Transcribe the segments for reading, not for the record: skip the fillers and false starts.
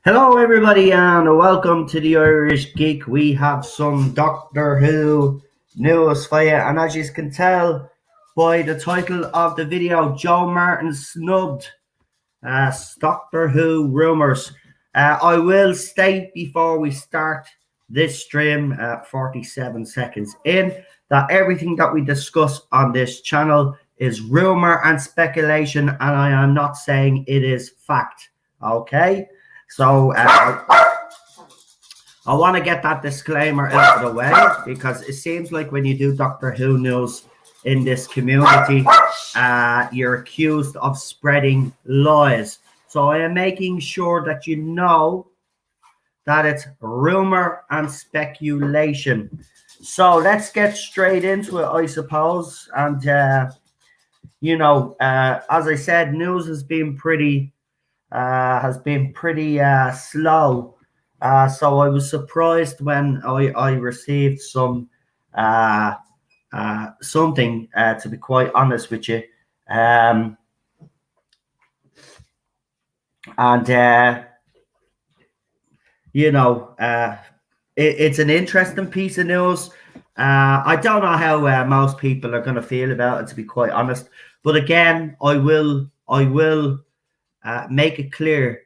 Hello, everybody, and welcome to the Irish Geek. We have some Doctor Who news for you, and as you can tell by the title of the video, Joe Martin snubbed Doctor Who Rumours. I will state before we start this stream, 47 seconds in, that everything that we discuss on this channel is rumour and speculation, and I am not saying it is fact. Okay? So I want to get that disclaimer out of the way because it seems like when you do Doctor Who news in this community, you're accused of spreading lies. So I am making sure that you know that it's rumor and speculation. So let's get straight into it, I suppose. And, as I said, news has been pretty slow. So I was surprised when I received something, to be quite honest with you. It's an interesting piece of news. I don't know how most people are going to feel about it, to be quite honest. But again, I will make it clear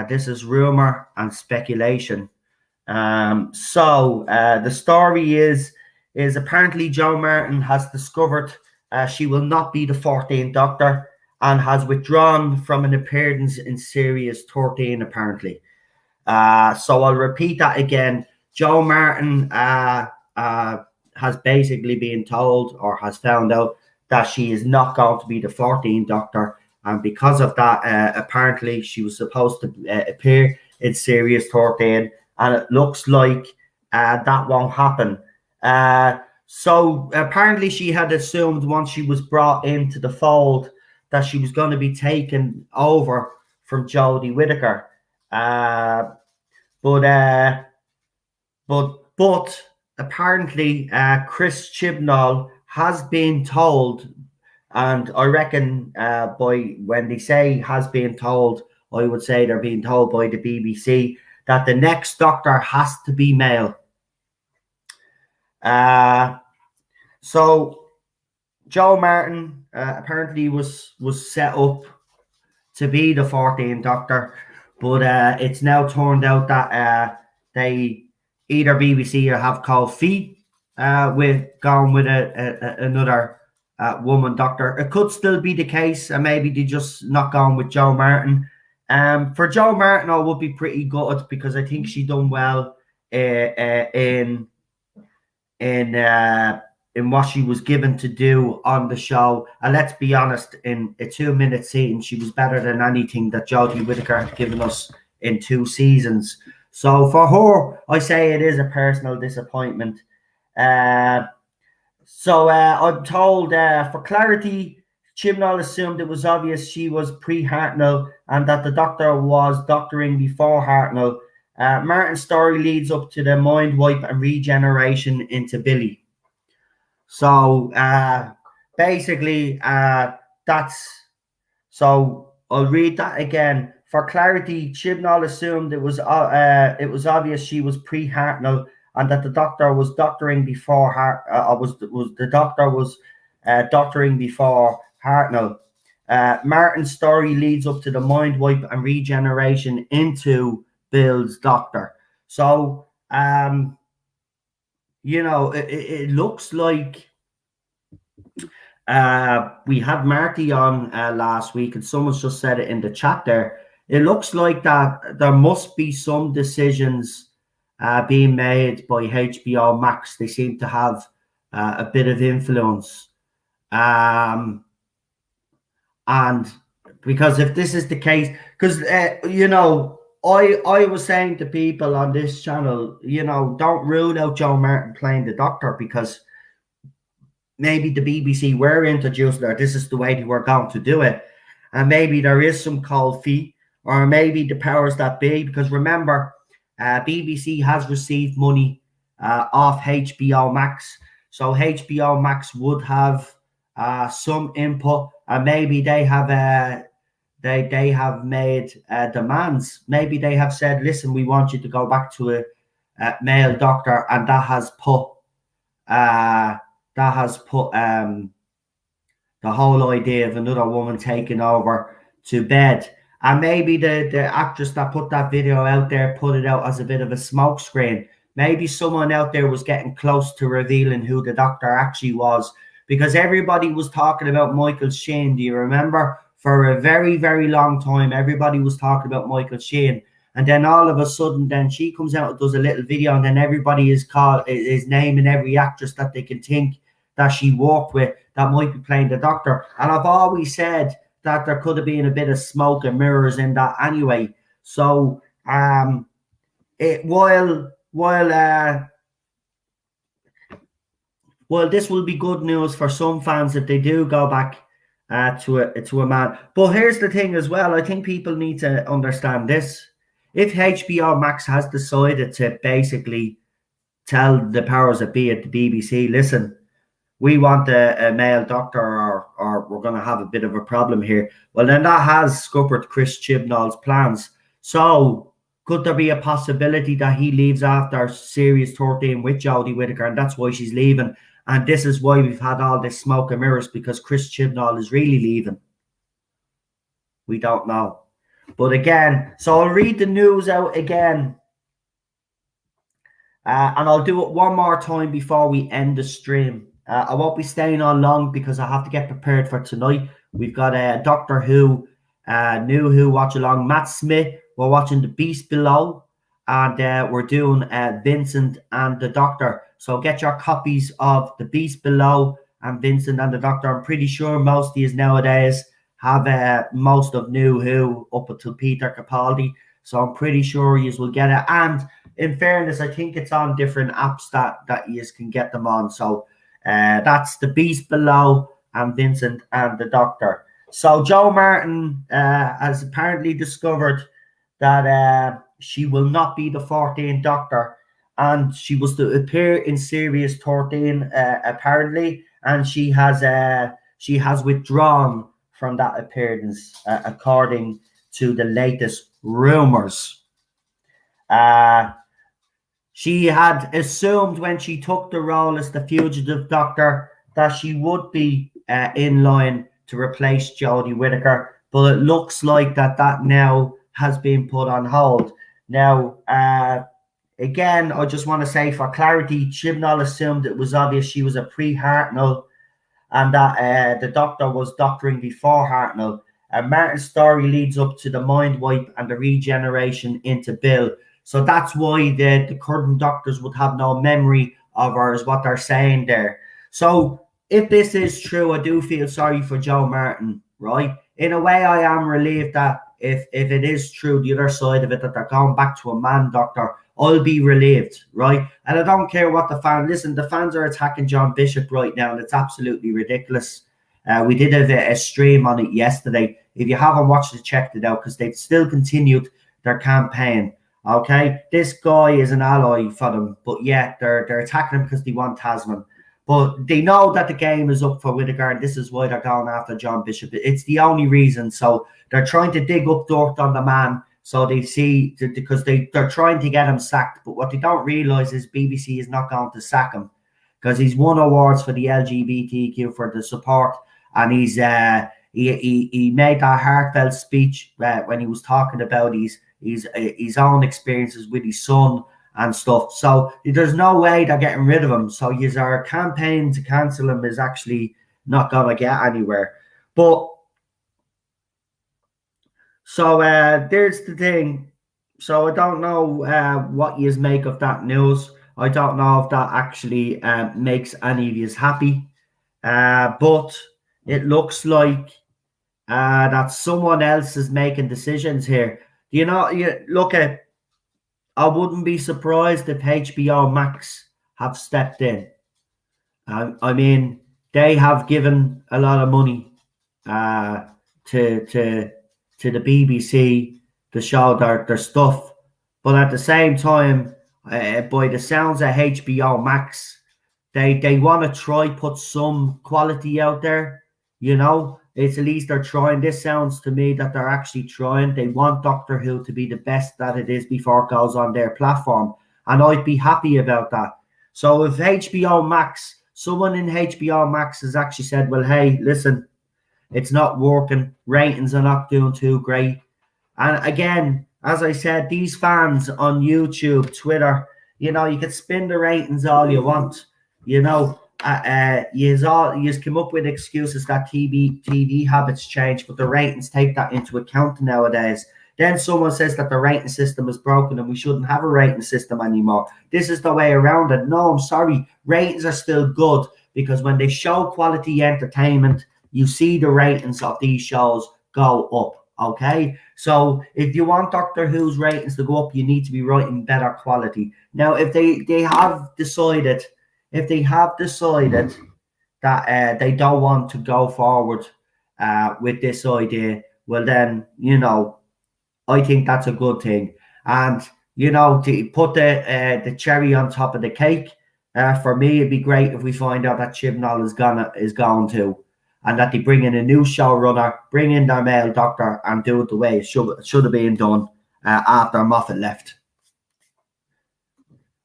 this is rumor and speculation. The story is apparently Joe Martin has discovered she will not be the 14th Doctor and has withdrawn from an appearance in Series 13, apparently. So I'll repeat that again. Joe Martin has basically been told or has found out that she is not going to be the 14th Doctor. And because of that, apparently she was supposed to appear in Series 13, and it looks like that won't happen. So apparently she had assumed once she was brought into the fold that she was going to be taken over from Jodie Whittaker. But apparently Chris Chibnall has been told, and I reckon by when they say has been told, I would say they're being told by the BBC that the next Doctor has to be male. So Joe Martin apparently was set up to be the 14th Doctor, but it's now turned out that they either BBC or have cold feet with going with another woman Doctor. It could still be the case, and maybe they just not going with Joe Martin. For Joe Martin, I would be pretty good because I think she done well in what she was given to do on the show. And let's be honest, in a 2-minute scene, she was better than anything that Jodie Whittaker had given us in 2 seasons. So for her, I say it is a personal disappointment. I'm told, for clarity, Chibnall assumed it was obvious she was pre-Hartnell and that the Doctor was doctoring before Hartnell. Martin's story leads up to the mind wipe and regeneration into Billy. So basically, that's. So I'll read that again. For clarity, Chibnall assumed it was obvious she was pre-Hartnell and that the Doctor was doctoring before the Doctor was doctoring before Hartnell. Martin's story leads up to the mind wipe and regeneration into Bill's Doctor. So it looks like we had Marty on last week, and someone's just said it in the chat there. It looks like that there must be some decisions being made by HBO Max. They seem to have a bit of influence. And because if this is the case, because, I was saying to people on this channel, don't rule out Joe Martin playing the Doctor because maybe the BBC were introduced there. This is the way they were going to do it. And maybe there is some cold feet, or maybe the powers that be, because remember, BBC has received money off HBO Max. So HBO Max would have some input, and maybe they have they have made demands. Maybe they have said, listen, we want you to go back to a male doctor, and uh, that has put the whole idea of another woman taking over to bed. And maybe the actress that put that video out there put it out as a bit of a smokescreen. Maybe someone out there was getting close to revealing who the doctor actually was, because everybody was talking about Michael Sheen. Do you remember? For a very, very long time, everybody was talking about Michael Sheen. And then all of a sudden, then she comes out and does a little video, and then everybody is naming every actress that they can think that she worked with that might be playing the doctor. And I've always said that there could have been a bit of smoke and mirrors in that anyway. So while this will be good news for some fans if they do go back to a man. But here's the thing as well. I think people need to understand this. If HBO Max has decided to basically tell the powers that be at the BBC, listen, we want a male doctor, or we're going to have a bit of a problem here, well, then that has scuppered Chris Chibnall's plans. So could there be a possibility that he leaves after Series 13 with Jodie Whittaker, and that's why she's leaving? And this is why we've had all this smoke and mirrors, because Chris Chibnall is really leaving. We don't know. But again, so I'll read the news out again. And I'll do it one more time before we end the stream. I won't be staying on long because I have to get prepared for tonight. We've got a Doctor Who, New Who watch along. Matt Smith, we're watching The Beast Below. And we're doing Vincent and the Doctor. So get your copies of The Beast Below and Vincent and the Doctor. I'm pretty sure most of these nowadays have most of New Who up until Peter Capaldi. So I'm pretty sure you will get it. And in fairness, I think it's on different apps that you can get them on. So that's The Beast Below and Vincent and the Doctor. So Jo Martin has apparently discovered that she will not be the 14th Doctor, and she was to appear in Series 13 apparently, and she has withdrawn from that appearance according to the latest rumours. She had assumed when she took the role as the fugitive Doctor that she would be in line to replace Jodie Whittaker, but it looks like that now has been put on hold. Now, again, I just want to say for clarity, Chibnall assumed it was obvious she was a pre-Hartnell and that the Doctor was doctoring before Hartnell. Martin's story leads up to the mind wipe and the regeneration into Bill. So that's why the current Doctors would have no memory of her, is what they're saying there. So if this is true, I do feel sorry for Jo Martin, right? In a way, I am relieved that if it is true, the other side of it, that they're going back to a man Doctor, I'll be relieved, right? And I don't care what the fans... Listen, the fans are attacking John Bishop right now, and it's absolutely ridiculous. We did a stream on it yesterday. If you haven't watched it, check it out, because they've still continued their campaign. Okay, this guy is an ally for them, but yet they're attacking him because they want Tasman. But they know that the game is up for Whittaker, and this is why they're going after John Bishop. It's the only reason. So they're trying to dig up dirt on the man, so they see, because they're trying to get him sacked. But what they don't realise is BBC is not going to sack him, because he's won awards for the LGBTQ for the support, and he made that heartfelt speech when he was talking about his own experiences with his son and stuff. So there's no way they're getting rid of him. So our campaign to cancel him is actually not going to get anywhere. But so there's the thing. So I don't know what you make of that news. I don't know if that actually makes any of you happy. But it looks like that someone else is making decisions here. Look at, I wouldn't be surprised if HBO Max have stepped in. I mean, they have given a lot of money to the BBC to show their stuff, but at the same time, by the sounds of HBO Max, they want to try put some quality out there, It's at least they're trying. This sounds to me that they're actually trying. They want Doctor Who to be the best that it is before it goes on their platform. And I'd be happy about that. So if HBO Max, someone in HBO Max has actually said, well, hey, listen, it's not working. Ratings are not doing too great. And again, as I said, these fans on YouTube, Twitter, you know, you can spin the ratings all you want. You know, you come up with excuses that TV habits change, but the ratings take that into account nowadays. Then someone says that the rating system is broken and we shouldn't have a rating system anymore. This is the way around it. No, I'm sorry. Ratings are still good because when they show quality entertainment, you see the ratings of these shows go up. Okay, so if you want Doctor Who's ratings to go up, you need to be writing better quality. Now, if they have decided, that they don't want to go forward with this idea, well then, you know, I think that's a good thing. And you know, to put the cherry on top of the cake, for me, it'd be great if we find out that Chibnall is going to, and that they bring in a new showrunner, bring in their male doctor, and do it the way it should have been done after Moffat left.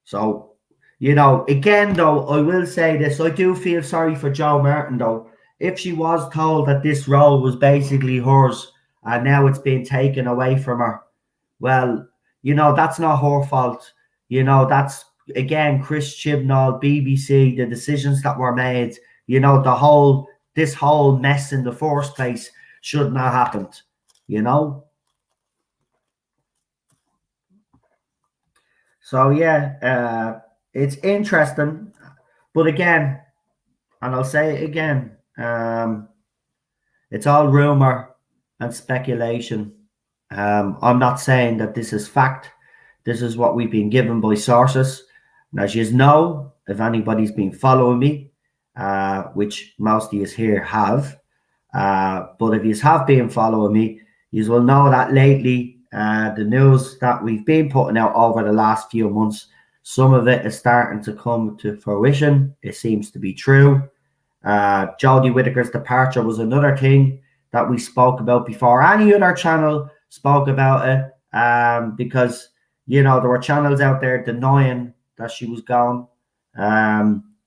So, you know, again though, I will say this: I do feel sorry for Jo Martin though. If she was told that this role was basically hers, and now it's been taken away from her, well, you know, that's not her fault. You know, that's again Chris Chibnall, BBC, the decisions that were made. You know, this whole mess in the first place shouldn't have happened. You know. So yeah, it's interesting, but again, and I'll say it again, it's all rumor and speculation. I'm not saying that this is fact. This is what we've been given by sources. And as you know, if anybody's been following me, which most of you here have, but if you have been following me, you will know that lately, the news that we've been putting out over the last few months, some of it is starting to come to fruition. It seems to be true. Jodie Whittaker's departure was another thing that we spoke about before any other channel spoke about it, because you know there were channels out there denying that she was gone.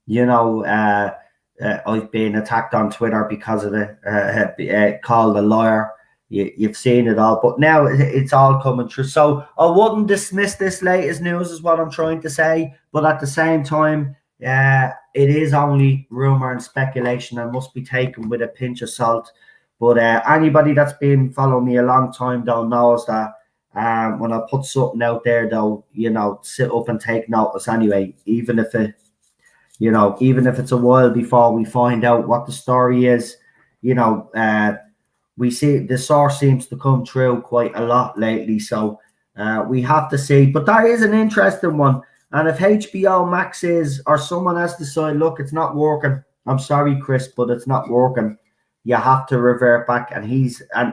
You know, I've been attacked on Twitter because of it, called a liar. You've seen it all, but now it's all coming true. So I wouldn't dismiss this latest news, is what I'm trying to say. But at the same time, it is only rumor and speculation and must be taken with a pinch of salt. But anybody that's been following me a long time though knows that when I put something out there though, you know, sit up and take notice anyway, even if it's a while before we find out what the story is. You know, we see the source seems to come true quite a lot lately, so we have to see. But that is an interesting one. And if HBO Max is, or someone has decided, look, it's not working, I'm sorry, Chris, but it's not working, you have to revert back. And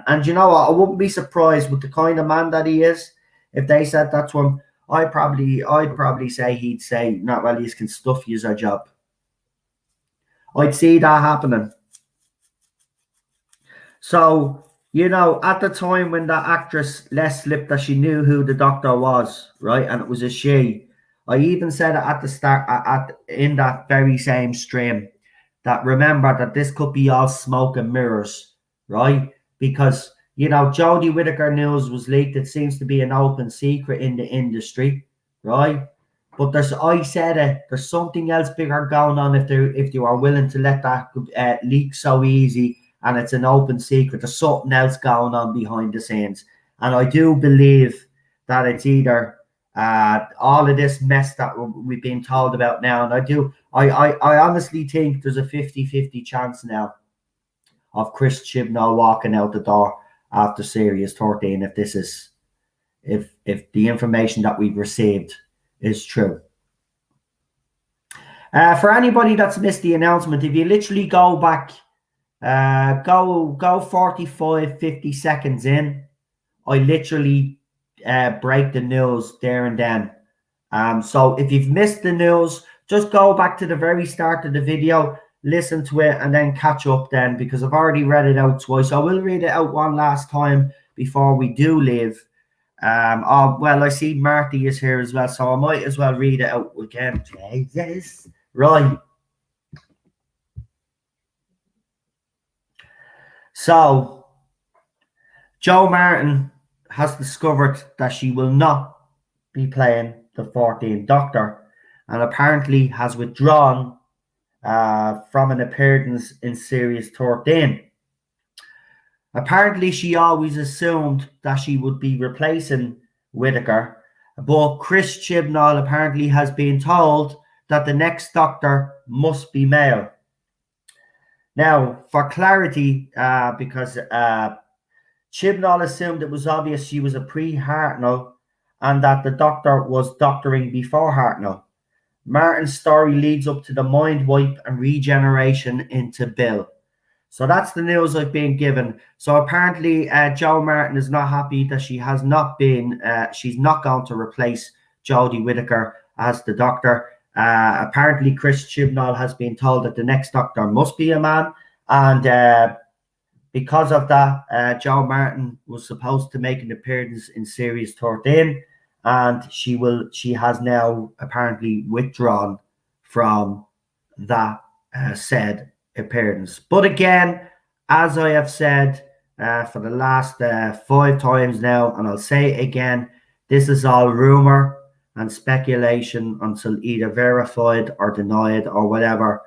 and you know what, I wouldn't be surprised with the kind of man that he is if they said that to him. I'd probably say he'd say, not well, you can stuff use our job. I'd see that happening. So, you know, at the time when that actress let slip that she knew who the doctor was, right, and it was a she, I even said it at the start, in that very same stream, that remember that this could be all smoke and mirrors, right? Because, you know, Jodie Whittaker news was leaked. It seems to be an open secret in the industry, right? But there's something else bigger going on if you are willing to let that leak so easy, and it's an open secret. There's something else going on behind the scenes. And I do believe that it's either all of this mess that we've been told about now. And I honestly think there's a 50-50 chance now of Chris Chibnall walking out the door after Series 13 if the information that we've received is true. For anybody that's missed the announcement, if you literally go back, go 45, 50 seconds in, I literally break the news there and then. So if you've missed the news, just go back to the very start of the video. listen to it, and then catch up then, because I've already read it out twice. I will read it out one last time before we do leave. Oh, well, I see Marty is here as well, so I might as well read it out again. Jesus. Right. So, Jo Martin has discovered that she will not be playing the 14th Doctor, and apparently has withdrawn from an appearance in Series 13. Apparently, she always assumed that she would be replacing Whittaker, but Chris Chibnall apparently has been told that the next Doctor must be male. Now, for clarity, because Chibnall assumed it was obvious she was a pre-Hartnell and that the Doctor was doctoring before Hartnell. Martin's story leads up to the mind wipe and regeneration into Bill. So that's the news I've been given. So apparently, Jo Martin is not happy that she has not been, she's not going to replace Jodie Whittaker as the Doctor. Apparently, Chris Chibnall has been told that the next Doctor must be a man. And because of that, Jo Martin was supposed to make an appearance in Series 13. And she has now apparently withdrawn from that said appearance. But again, as I have said for the last 5 times now, and I'll say it again, this is all rumor and speculation until either verified or denied or whatever.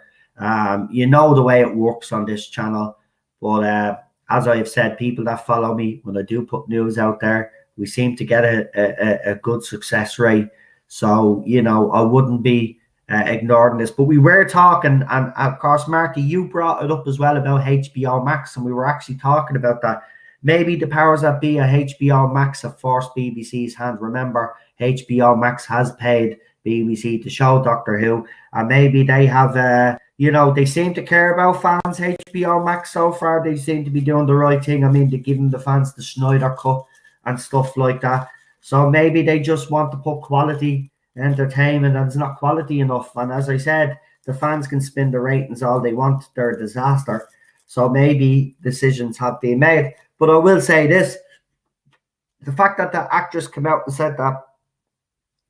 You know the way it works on this channel. But as I have said, people that follow me, when I do put news out there, we seem to get a good success rate. So, you know, I wouldn't be ignoring this. But we were talking, and of course, Marty, you brought it up as well about HBO Max, and we were actually talking about that. Maybe the powers that be at HBO Max have forced BBC's hand. Remember, HBO Max has paid BBC to show Doctor Who, and maybe they have, you know, they seem to care about fans. HBO Max so far, they seem to be doing the right thing. I mean, they're giving the fans the Schneider cut and stuff like that. So maybe they just want to put quality entertainment, and it's not quality enough. And as I said, the fans can spin the ratings all they want. They're a disaster. So maybe decisions have been made. But I will say this. The fact that the actress came out and said that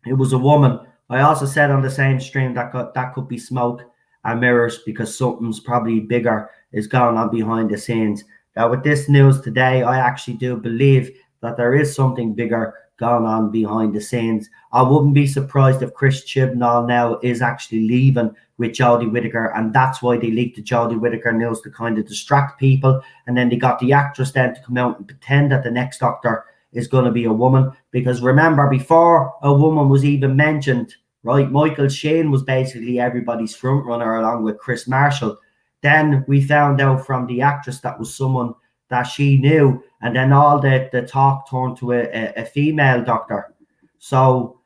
it was a woman, I also said on the same stream that could be smoke and mirrors, because something's probably bigger is going on behind the scenes. Now, with this news today, I actually do believe that there is something bigger going on behind the scenes. I wouldn't be surprised if Chris Chibnall now is actually leaving with Jodie Whittaker, and that's why they leaked the Jodie Whittaker news, to kind of distract people. And then they got the actress then to come out and pretend that the next Doctor is going to be a woman. Because remember, before a woman was even mentioned, right, Michael Sheen was basically everybody's front runner along with Chris Marshall. Then we found out from the actress that was someone that she knew, and then all the talk turned to a female Doctor. So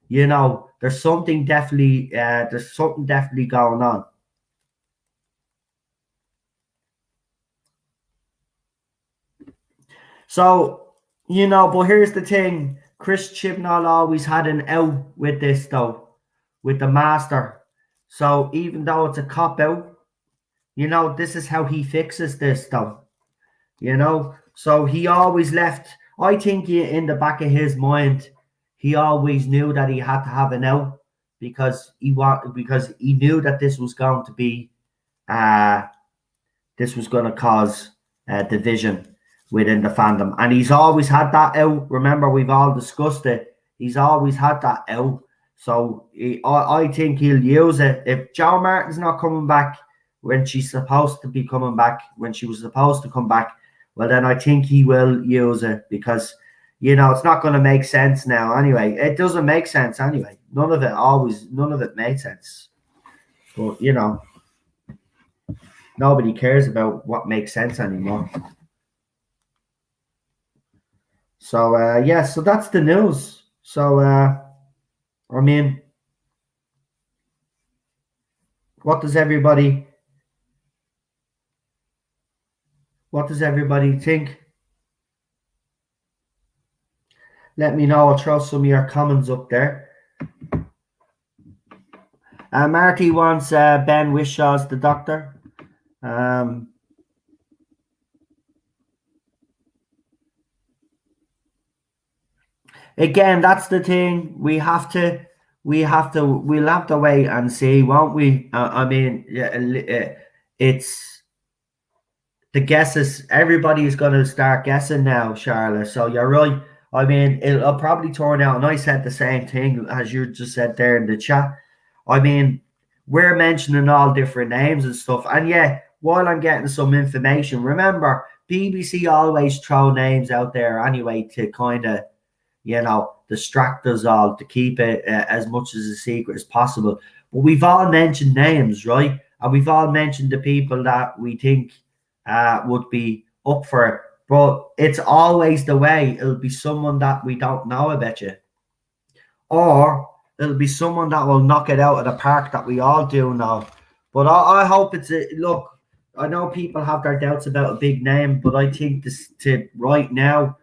you know, there's something definitely going on. So, you know, but here's the thing. Chris Chibnall always had an out with this, though, with the Master. So even though it's a cop-out, you know, this is how he fixes this, though. You know, so he always left. I think in the back of his mind, he always knew that he had to have an out, because he knew that this was going to be, this was going to cause division within the fandom, and he's always had that out. Remember, we've all discussed it. He's always had that out. So I think he'll use it. If Jo Martin's not coming back when she's supposed to be coming back, when she was supposed to come back, well, then I think he will use it, because, you know, it's not going to make sense now anyway. It doesn't make sense anyway. None of it made sense. But, you know, nobody cares about what makes sense anymore. So, yeah, so that's the news. So, I mean, what does everybody think? Let me know. I'll throw some of your comments up there. Marty wants Ben Wishaw's the Doctor. Um, Again, that's the thing. We'll have to wait and see, won't we? I mean, yeah, it's the guesses. Everybody is going to start guessing now, Charlotte. So you're right. I mean, it'll probably turn out, and I said the same thing as you just said there in the chat. I mean, we're mentioning all different names and stuff, and yeah, while I'm getting some information, remember BBC always throw names out there anyway to kind of distract us all to keep it as much as a secret as possible. But we've all mentioned names, right? And we've all mentioned the people that we think would be up for it. But it's always the way. It'll be someone that we don't know about you. Or it'll be someone that will knock it out of the park that we all do know. But I hope look, I know people have their doubts about a big name, but I think this to right now,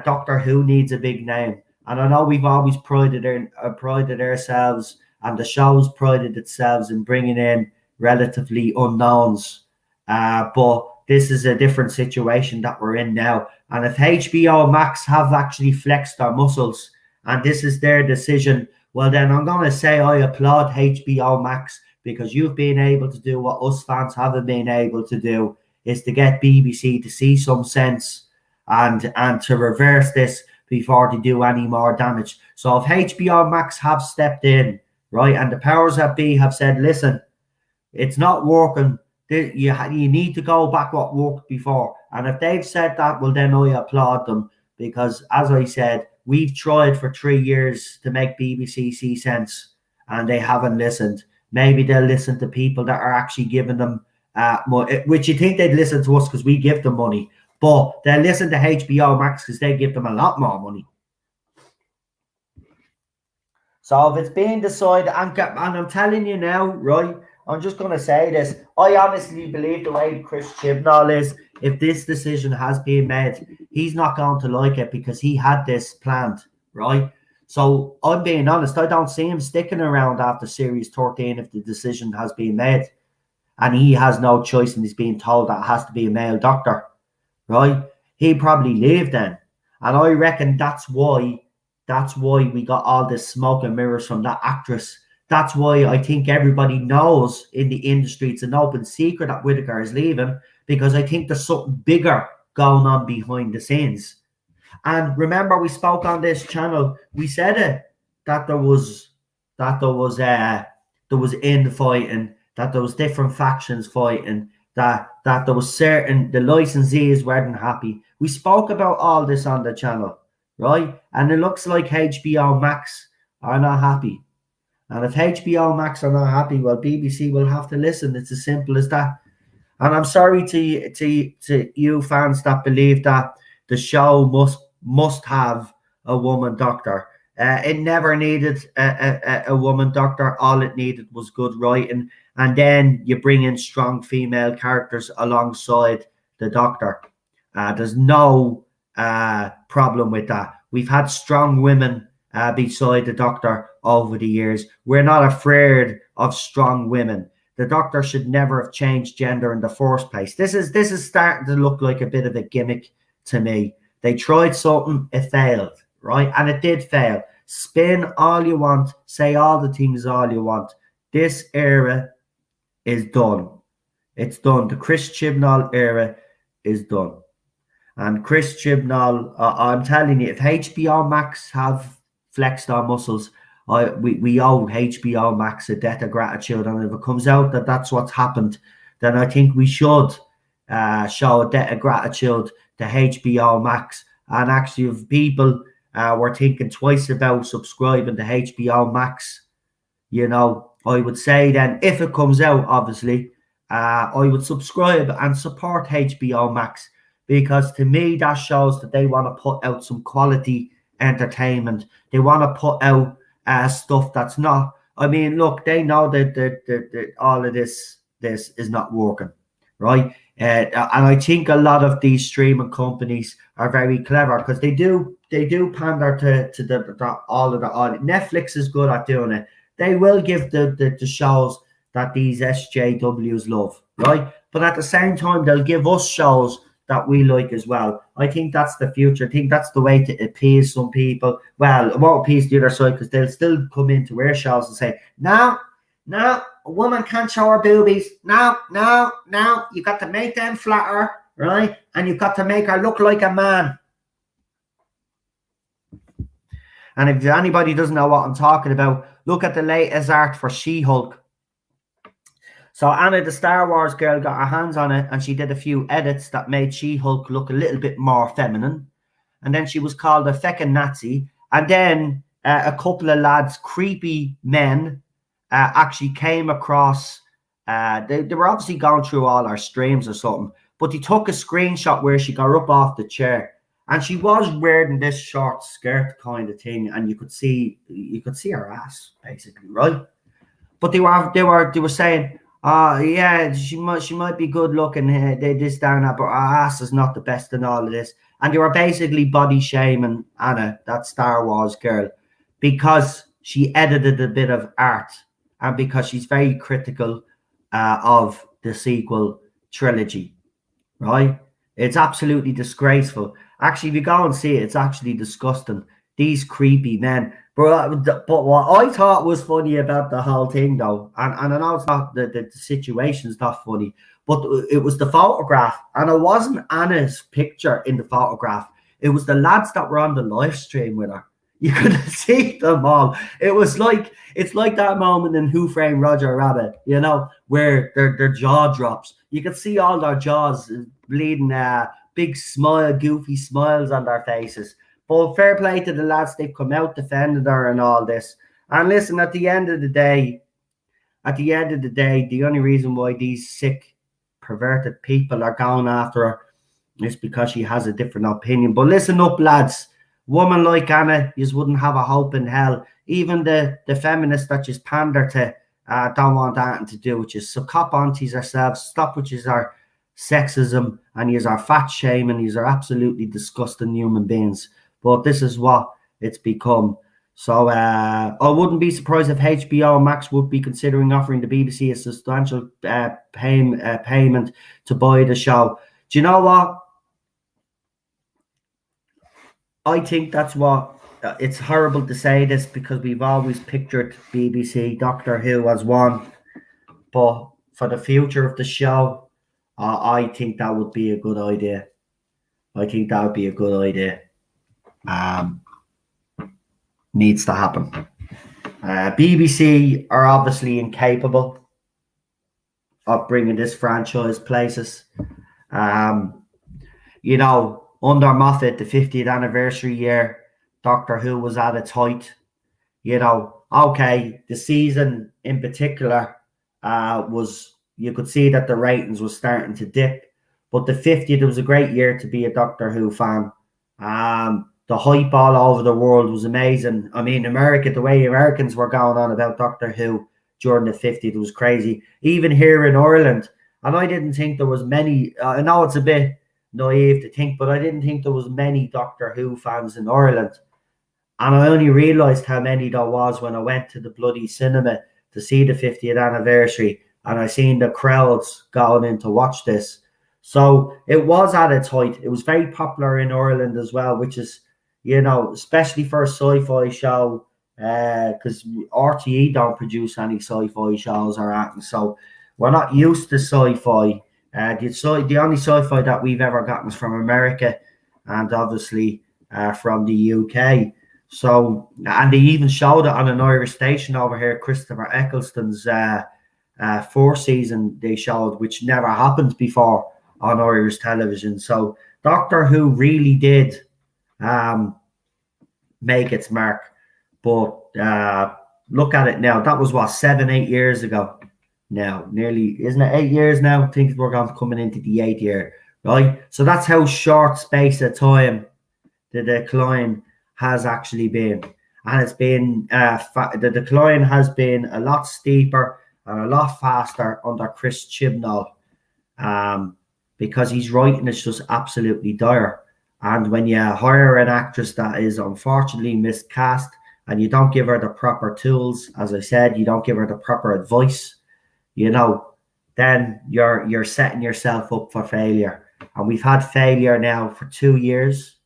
Doctor Who needs a big name, and I know we've always prided ourselves, and the show's prided itself in bringing in relatively unknowns. But this is a different situation that we're in now, and if HBO Max have actually flexed their muscles, and this is their decision, well then I'm going to say I applaud HBO Max because you've been able to do what us fans haven't been able to do, is to get BBC to see some sense and to reverse this before they do any more damage. So if HBO Max have stepped in, right, and the powers that be have said, listen, it's not working, you need to go back what worked before. And if they've said that, well, then I applaud them because, as I said, we've tried for 3 years to make BBC see sense and they haven't listened. Maybe they'll listen to people that are actually giving them money, which you think they'd listen to us because we give them money. But they'll listen to HBO Max because they give them a lot more money. So if it's being decided, and I'm telling you now, right, I'm just going to say this. I honestly believe the way Chris Chibnall is, if this decision has been made, he's not going to like it because he had this planned, right? So I'm being honest, I don't see him sticking around after Series 13 if the decision has been made. And he has no choice and he's being told that it has to be a male doctor. Right? He probably leave then. And I reckon that's why we got all this smoke and mirrors from that actress. That's why I think everybody knows in the industry it's an open secret that Whittaker is leaving, because I think there's something bigger going on behind the scenes. And remember, we spoke on this channel, we said it, that there was infighting, that there was different factions fighting, that there was certain, the licensees weren't happy. We spoke about all this on the channel, right? And it looks like HBO Max are not happy. And if HBO Max are not happy, well, BBC will have to listen. It's as simple as that. And I'm sorry to you fans that believe that the show must have a woman doctor. It never needed a woman doctor. All it needed was good writing. And then you bring in strong female characters alongside the doctor. There's no problem with that. We've had strong women beside the doctor over the years. We're not afraid of strong women. The doctor should never have changed gender in the first place. This is starting to look like a bit of a gimmick to me. They tried something, it failed, right? And it did fail. Spin all you want, say all the things all you want. This era is done. It's done. The Chris Chibnall era is done. And Chris Chibnall, I'm telling you, if HBO Max have flexed our muscles, we owe HBO Max a debt of gratitude. And if it comes out that that's what's happened, then I think we should show a debt of gratitude to HBO Max. And actually, if people were thinking twice about subscribing to HBO Max, I would say then, if it comes out, obviously, I would subscribe and support HBO Max, because to me, that shows that they want to put out some quality entertainment. They want to put out stuff that's not, I mean, look, they know that all of this is not working, right? And I think a lot of these streaming companies are very clever because they do pander to all of the audience. Netflix is good at doing it. They will give the shows that these SJWs love, right? But at the same time, they'll give us shows that we like as well. I think that's the future. I think that's the way to appease some people. Well, it won't appease the other side because they'll still come into our shows and say, no, no, a woman can't show her boobies. No, no, no. You got to make them flatter, right? And you've got to make her look like a man. And if anybody doesn't know what I'm talking about, look at the latest art for She-Hulk. So Anna, the Star Wars girl, got her hands on it and she did a few edits that made She-Hulk look a little bit more feminine. And then she was called a feckin' Nazi. And then a couple of lads, creepy men, actually came across. They were obviously going through all our streams or something. But they took a screenshot where she got up off the chair. And she was wearing this short skirt kind of thing, and you could see her ass basically, right? But they were saying, yeah, she might be good looking, this down that, but her ass is not the best in all of this. And they were basically body shaming Anna, that Star Wars girl, because she edited a bit of art and because she's very critical of the sequel trilogy, right? It's absolutely disgraceful. Actually, if you go and see it, it's actually disgusting. These creepy men. But what I thought was funny about the whole thing, though, and I know it's not the situation's not funny, but it was the photograph, and it wasn't Anna's picture in the photograph. It was the lads that were on the live stream with her. You could see them all. It's like that moment in Who Framed Roger Rabbit, you know, where their jaw drops. You could see all their jaws bleeding, big smile, goofy smiles on their faces. But fair play to the lads, they've come out defending her and all this. And listen, at the end of the day, the only reason why these sick, perverted people are going after her is because she has a different opinion. But listen up, lads. Woman like Anna, you wouldn't have a hope in hell. Even the feminists that just pander to don't want that to do with you. So cop on to yourselves. Stop with our sexism and use our fat shaming. These are absolutely disgusting human beings. But this is what it's become. So I wouldn't be surprised if HBO Max would be considering offering the BBC a substantial payment to buy the show. Do you know what? I think that's what it's horrible to say this because we've always pictured BBC Doctor Who as one, but for the future of the show, I think that would be a good idea. Needs to happen. BBC are obviously incapable of bringing this franchise places. You know, under Moffat, the 50th anniversary year, Doctor Who was at its height. You know, okay, the season in particular was, you could see that the ratings was starting to dip. But the 50th was a great year to be a Doctor Who fan. The hype all over the world was amazing. I mean, America, the way Americans were going on about Doctor Who during the 50th was crazy. Even here in Ireland, and I didn't think there was many, I know it's a bit naive to think, but I didn't think there was many Doctor Who fans in Ireland. And I only realised how many there was when I went to the bloody cinema to see the 50th anniversary and I seen the crowds going in to watch this. So it was at its height. It was very popular in Ireland as well, which is, you know, especially for a sci-fi show, because RTE don't produce any sci-fi shows or anything. So we're not used to sci-fi. The only sci-fi that we've ever gotten is from America and obviously from the UK. So, and they even showed it on an Irish station over here, Christopher Eccleston's fourth season they showed, which never happened before on Irish television. So Doctor Who really did make its mark. But look at it now. That was what, 7-8 years ago. Now, nearly, isn't it 8 years now? I think we're coming into the 8th year, right? So that's how short space of time the decline has actually been. And it's been, the decline has been a lot steeper and a lot faster under Chris Chibnall, because his writing is just absolutely dire. And when you hire an actress that is unfortunately miscast and you don't give her the proper tools, as I said, you don't give her the proper advice, then you're setting yourself up for failure. And we've had failure now for 2 years.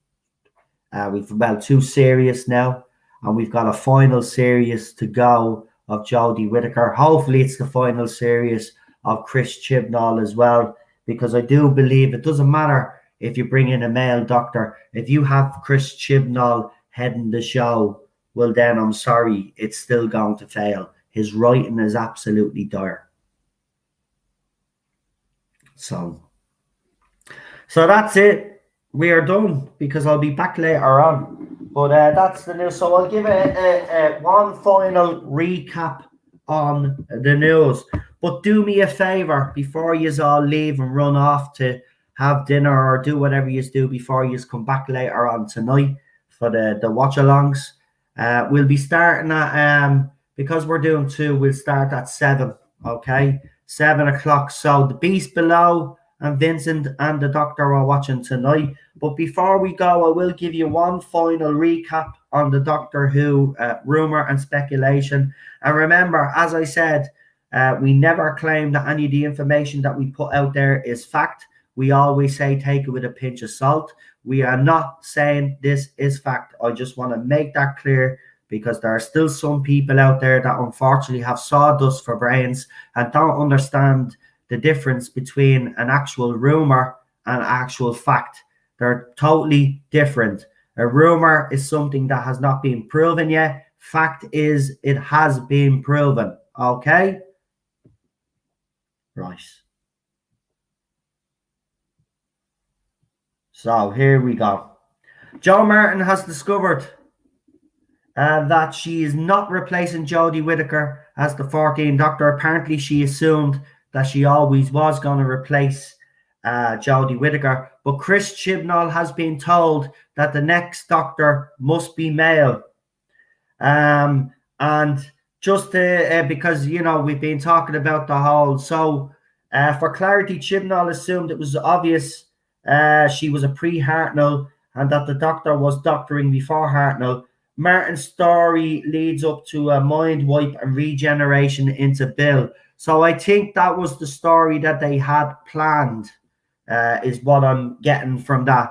We've about 2 series now, and we've got a final series to go of Jodie Whittaker. Hopefully, it's the final series of Chris Chibnall as well, because I do believe it doesn't matter if you bring in a male doctor. If you have Chris Chibnall heading the show, well, then I'm sorry, it's still going to fail. His writing is absolutely dire. So that's it. We are done, because I'll be back later on. But that's the news. So I'll give a one final recap on the news. But do me a favor before you all leave and run off to have dinner or do whatever you do before you come back later on tonight for the watch-alongs. We'll be starting at, because we're doing 2, we'll start at 7, okay? 7 o'clock. So the Beast Below and Vincent and the Doctor are watching tonight. But before we go, I will give you one final recap on the Doctor Who rumour and speculation. And remember, as I said, we never claim that any of the information that we put out there is fact. We always say take it with a pinch of salt. We are not saying this is fact. I just want to make that clear, because there are still some people out there that unfortunately have sawdust for brains and don't understand the difference between an actual rumor and actual fact. They're totally different. A rumor is something that has not been proven yet. Fact is, it has been proven. Okay? Right. So here we go. Jo Martin has discovered that she is not replacing Jodie Whittaker as the 14th Doctor. Apparently, she assumed that she always was going to replace Jodie Whittaker. But Chris Chibnall has been told that the next Doctor must be male. And just because, we've been talking about the whole. So for clarity, Chibnall assumed it was obvious she was a pre-Hartnell and that the Doctor was doctoring before Hartnell. Martin's story leads up to a mind wipe and regeneration into Bill. So I think that was the story that they had planned, is what I'm getting from that.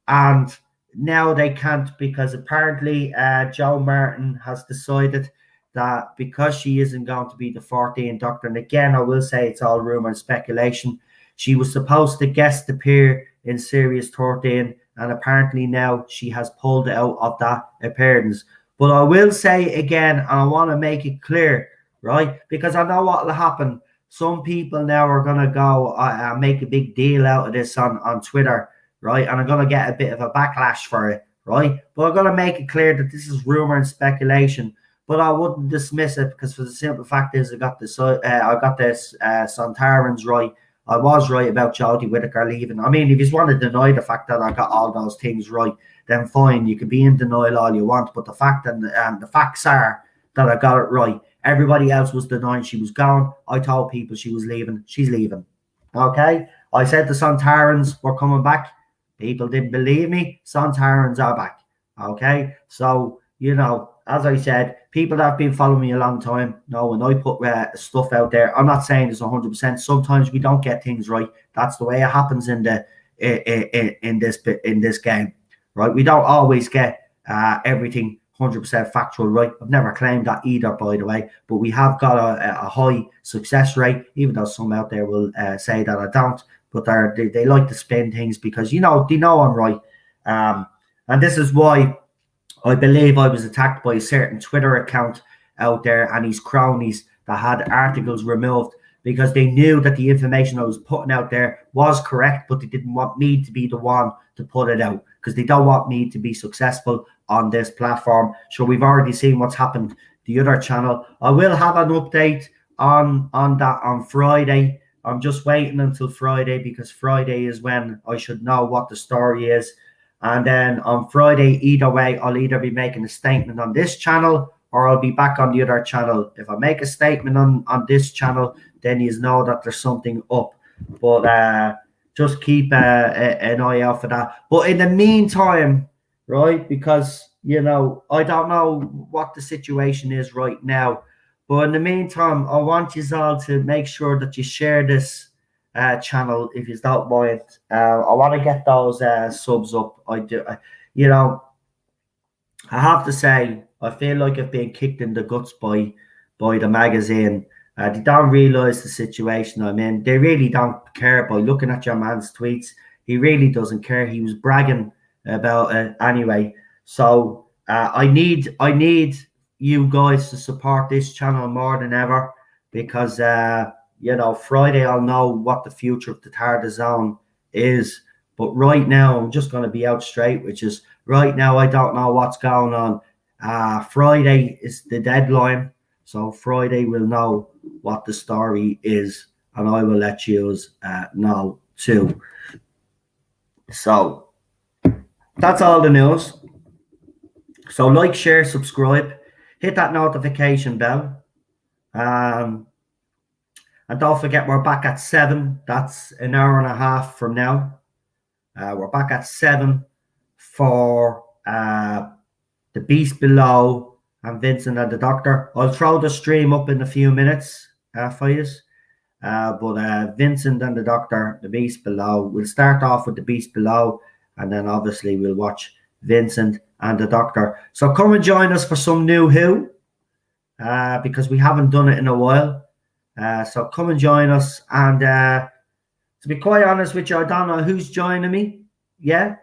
And now they can't, because apparently Jo Martin has decided that because she isn't going to be the 14th Doctor, and again, I will say it's all rumour and speculation, she was supposed to guest appear in Series 13, and apparently now she has pulled out of that appearance. But I will say again, and I want to make it clear, right? Because I know what will happen. Some people now are going to go make a big deal out of this on Twitter, right? And I'm going to get a bit of a backlash for it, right? But I'm going to make it clear that this is rumor and speculation. But I wouldn't dismiss it, because for the simple fact is I got this Sontarans right. I was right about Jodie Whittaker leaving. I mean, if you want to deny the fact that I got all those things right, then fine. You can be in denial all you want. But the fact and the facts are that I got it right. Everybody else was denying she was gone. I told people she was leaving. She's leaving. Okay? I said the Sontarans were coming back. People didn't believe me. Sontarans are back. Okay? So, as I said, people that have been following me a long time know when I put stuff out there, I'm not saying it's 100%. Sometimes we don't get things right. That's the way it happens in this game, right? We don't always get everything 100% factual right. I've never claimed that either, by the way. But we have got a high success rate, even though some out there will say that I don't. But they like to spin things because they know I'm right. And this is why I believe I was attacked by a certain Twitter account out there and his cronies that had articles removed, because they knew that the information I was putting out there was correct, but they didn't want me to be the one to put it out, because they don't want me to be successful on this platform. So we've already seen what's happened the other channel. I will have an update on that on Friday. I'm just waiting until Friday, because Friday is when I should know what the story is. And then on Friday, either way, I'll either be making a statement on this channel or I'll be back on the other channel. If I make a statement on this channel, then you know that there's something up. But just keep an eye out for that. But in the meantime, right, because I don't know what the situation is right now. But in the meantime, I want you all to make sure that you share this channel if you don't mind. I want to get those subs up. I do. You know, I have to say, I feel like I've been kicked in the guts by the magazine. They don't realise the situation I'm in. They really don't care. By looking at your man's tweets, he really doesn't care. He was bragging about it anyway. So I need you guys to support this channel more than ever because Friday I'll know what the future of the Tarda Zone is. But right now I'm just going to be out straight, which is right now I don't know what's going on. Friday is the deadline, so Friday we'll know what the story is, and I will let you know too. So that's all the news. So like, share, subscribe, hit that notification bell. And don't forget, we're back at 7. That's an hour and a half from now. We're back at 7 for The Beast Below and Vincent and the Doctor. I'll throw the stream up in a few minutes for you. But Vincent and the Doctor, The Beast Below. We'll start off with The Beast Below, and then obviously we'll watch Vincent and the Doctor. So come and join us for some new Who, because we haven't done it in a while. So come and join us. And to be quite honest with you, I don't know who's joining me. Yeah.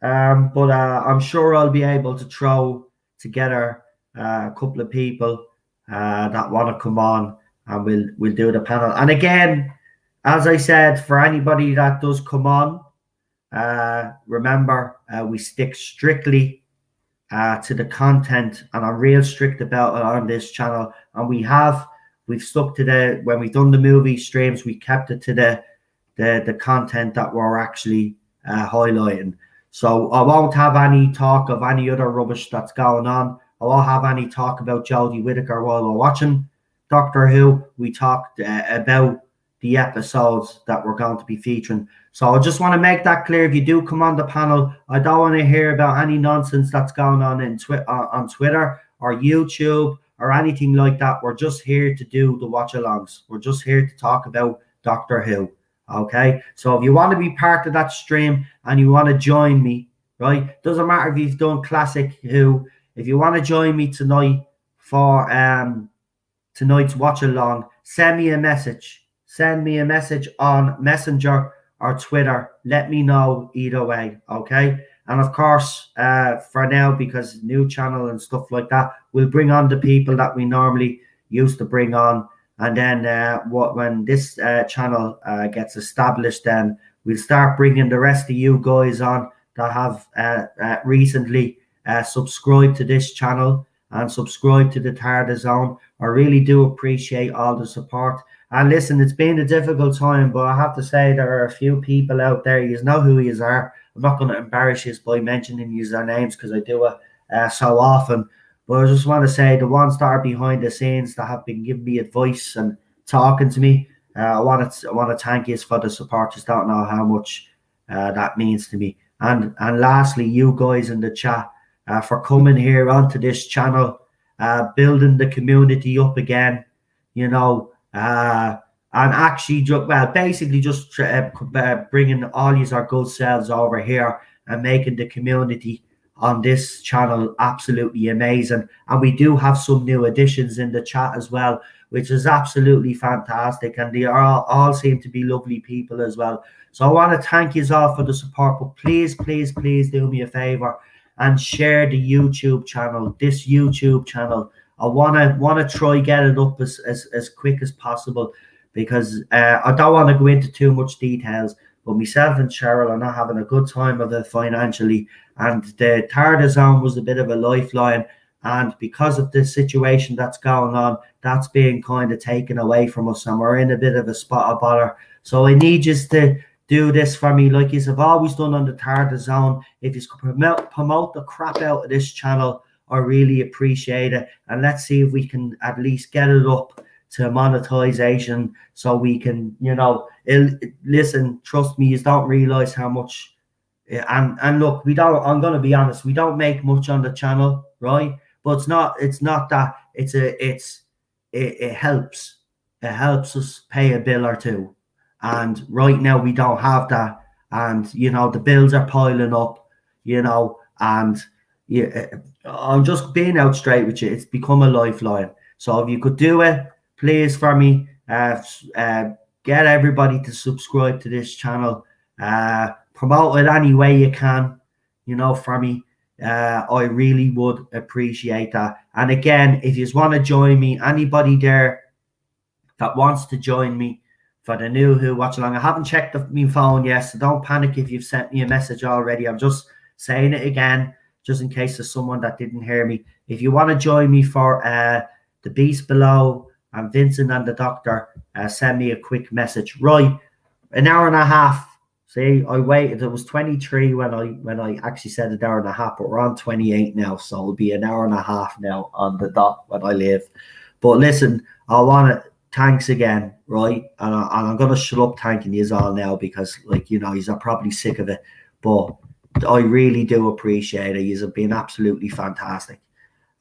But I'm sure I'll be able to throw together a couple of people that want to come on, and we'll do the panel. And again, as I said, for anybody that does come on, remember, we stick strictly to the content, and I'm real strict about it on this channel. And we've stuck to when we've done the movie streams, we kept it to the content that we're actually highlighting. So I won't have any talk of any other rubbish that's going on. I won't have any talk about Jodie Whittaker while we're watching Doctor Who. We talked about the episodes that we're going to be featuring. So I just want to make that clear. If you do come on the panel, I don't want to hear about any nonsense that's going on on Twitter or YouTube or anything like that. We're just here to do the watch-alongs. We're just here to talk about Doctor Who. Okay, so if you want to be part of that stream and you want to join me, right? Doesn't matter if you've done Classic Who. If you want to join me tonight for tonight's watch along, send me a message. Send me a message on Messenger or Twitter. Let me know either way. Okay, and of course, for now, because new channel and stuff like that, we'll bring on the people that we normally used to bring on. And then when this channel gets established, then we'll start bringing the rest of you guys on that have recently subscribed to this channel and subscribed to the Tarda Zone. I really do appreciate all the support. And listen, it's been a difficult time, but I have to say there are a few people out there. You know who you are. I'm not going to embarrass you by mentioning their names because I do it so often. But I just want to say the ones that are behind the scenes that have been giving me advice and talking to me, I want to thank you for the support. Just don't know how much that means to me. And lastly, you guys in the chat for coming here onto this channel, building the community up again, and actually, basically just bringing all these our good selves over here and making the community on this channel absolutely amazing. And we do have some new additions in the chat as well, which is absolutely fantastic, and they all seem to be lovely people as well. So I want to thank you all for the support, but please do me a favor and share the YouTube channel, this YouTube channel. I want to try get it up as quick as possible, because I don't want to go into too much details, but myself and Cheryl are not having a good time of it financially. And the Tarda Zone was a bit of a lifeline. And because of the situation that's going on, that's being kind of taken away from us. And we're in a bit of a spot of bother. So I need you to do this for me, like you have always done on the Tarda Zone. If you could promote the crap out of this channel, I really appreciate it. And let's see if we can at least get it up to monetization so we can, listen, trust me, you don't realize how much And look, we don't. I'm gonna be honest. We don't make much on the channel, right? But it's not that. It helps. It helps us pay a bill or two. And right now we don't have that. And the bills are piling up. And yeah, I'm just being out straight with you. It's become a lifeline. So if you could do it, please, for me, get everybody to subscribe to this channel. Promote it any way you can, for me. I really would appreciate that. And again, if you just want to join me, anybody there that wants to join me for the new Who Watch Along, I haven't checked my phone yet, so don't panic if you've sent me a message already. I'm just saying it again, just in case there's someone that didn't hear me. If you want to join me for The Beast Below and Vincent and the Doctor, send me a quick message. Right, an hour and a half. See, I waited. It was 23 when I actually said an hour and a half, but we're on 28 now, so it'll be an hour and a half now on the dot when I leave. But listen, I want to thanks again, right? And I'm gonna shut up thanking you all now because, you're probably sick of it, but I really do appreciate it. You've been absolutely fantastic,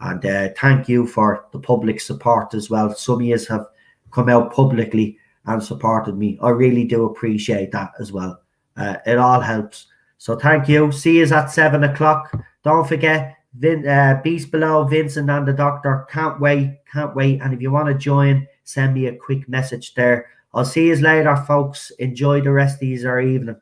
and thank you for the public support as well. Some of you have come out publicly and supported me. I really do appreciate that as well. It all helps. So thank you. See you at 7 o'clock. Don't forget, Beast Below, Vincent and the Doctor. Can't wait. And if you want to join, send me a quick message there. I'll see you later, folks. Enjoy the rest of your evening.